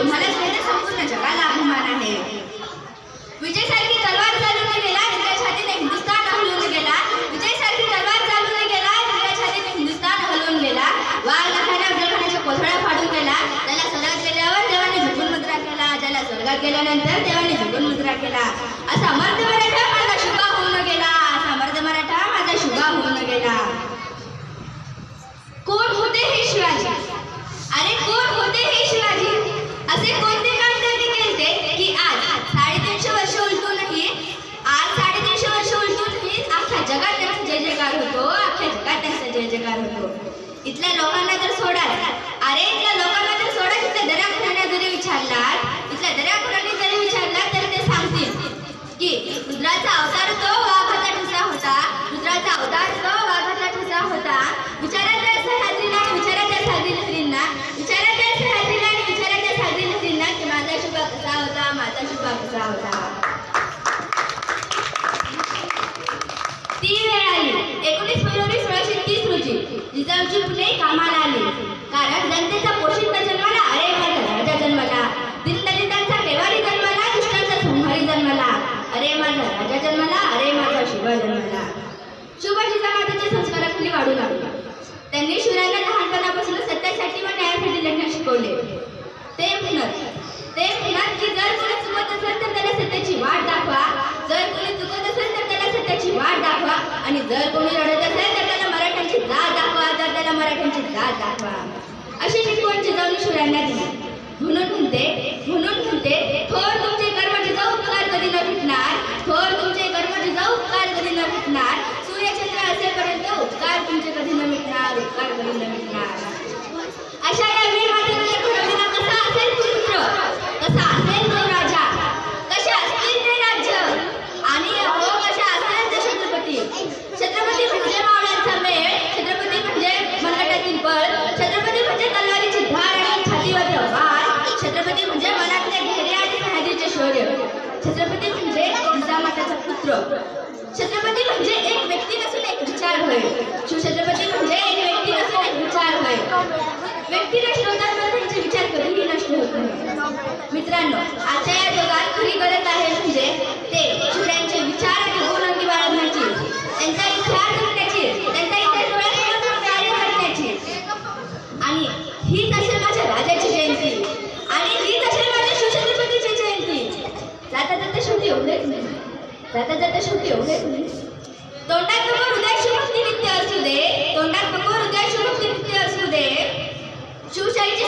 तुम्हालाच नाही तर संपूर्ण जगाला अभिमान आहे. विजयसारखी तलवार चालून गेला, तुझ्या छातीने हिंदुस्थान हलवून गेला. विजयसारखी तलवार चालून गेला, तुझ्या छातीने हिंदुस्थान हलवून गेला. वाघ नखाने अफजलखानाच्या कोथळा फाडून गेला. त्याला स्वर्गात गेल्यावर देवाने झुकून मुद्रा केला. त्याला स्वर्गात गेल्यानंतर देवाने झुकून मुद्रा केला. असा मर्द मराठा माझा शुभा होऊन गेला. असा मर्द मराठा माझा शुभा होऊन गेला. कोण होते हे शिवाजी? अरे कोण होते हे शिवाजी? असे कोणते काम त्यांनी केले की आज 350 वर्ष उलटूनही अख्ख्या जगात त्यांचा जय जयकार होतो. अख्ख्या जगात त्यांचा जय जयकार होतो. इथल्या लोकांना तर सोडा, अरे इथल्या लोकांना तर सोडा. इथल्या दर्याखोरांना जरी विचारला तरी ते सांगतील की रुद्राचा अवतार तो वाघाचा ठसा होता. रुद्राचा अवतार तो वाघाचा ठसा होता. विचारा त्या सह्याद्रीला आणि विचारा त्या सागरी लहरींना, विचारा त्या सह्याद्रीला आणि विचारा त्या सागरी लहरींना की माझा शुभा कसा होता, माझा शुभा कसा होता. ती वेळ आली 19 फेब्रुवारी 1630 रोजी जिजाऊची पुणे कामाला आली. कारण जनतेचा पोषित जन्माला, अरे माझा राजा जन्माला. दीनदलितांचा पेवारी जन्माला, दुष्टांचा संहारी जन्माला. अरे माझा राजा जन्माला, अरे माझा शिवा जन्माला. शिवा जिजामातेच्या संस्काराखाली वाढू लागला. त्यांनी शिवरायांना लहानपणापासून सत्यासाठी व न्यायासाठी लढण्यास शिकवले. ते म्हणत की जर कोणी चुकत असेल तर त्याला सत्याची वाट दाखवा. जर कोणी चुकत असेल तर त्याला सत्याची वाट दाखवा. आणि जर कोणी रडत असेल तर त्याला मराठ्यांची जात दाखवा. तर त्याला मराठ्यांची जात दाखवा. अशी शिकवण जिजाऊने शिवरायांना दिली. म्हणून म्हणते थोर तुमचे कर्म जिजाऊ उपकार कधी न भेटणार. थोर तुमचे कर्म जिजाऊ उपकार कधी न भेटणार. सूर्यचंद्र असेपर्यंत उपकार तुमचे कधी न मिटणार, उपकार कधी न मिटणार. अशा या वीर मातेने घडवलेला कसा असेल पुत्र, कसा असेल तो राजा, कसे असतील ते राज्य आणि हो कशा असेल ते छत्रपती. छत्रपती म्हणजे मावळ्यांचा मेळ, छत्रपती म्हणजे मनगटातील बळ, छत्रपती म्हणजे तलवारीची धार आणि छातीवरचा वार, छत्रपती म्हणजे मनातले घेरे आणि सह्याद्रीचे शौर्य, छत्रपती म्हणजे जिजामाताचा पुत्र. छत्रपती म्हणजे एक व्यक्ती नसून एक विचार होय. शिवछत्रपती म्हणजे एक व्यक्ती नसून एक विचार होय. व्यक्ती नष्ट होतात पण त्यांचे विचार कधीही नष्ट होत नाही. मित्रांनो, आजच्या या जगात खरी गरज आहे म्हणजे ते शिवरायांचे विचार आणि गुण अंगी बाळगण्याची, त्यांचा इतिहास जपण्याची, त्यांचा इतिहास डोळ्यासमोर कार्य करण्याची. आणि हीच असेल माझ्या राजाची जयंती आणि हीच असेल माझ्या शिवछत्रपतीची जयंती. जाता जाता शेवटी एवढेच नाही, जाता जाता शेवटी एवढेच नाही. तोंडात नको हृदय शुभक्ती नित्य असू दे, तोंडात नको हृदय शुभक्ती नित्य असू दे. शिवशाहीची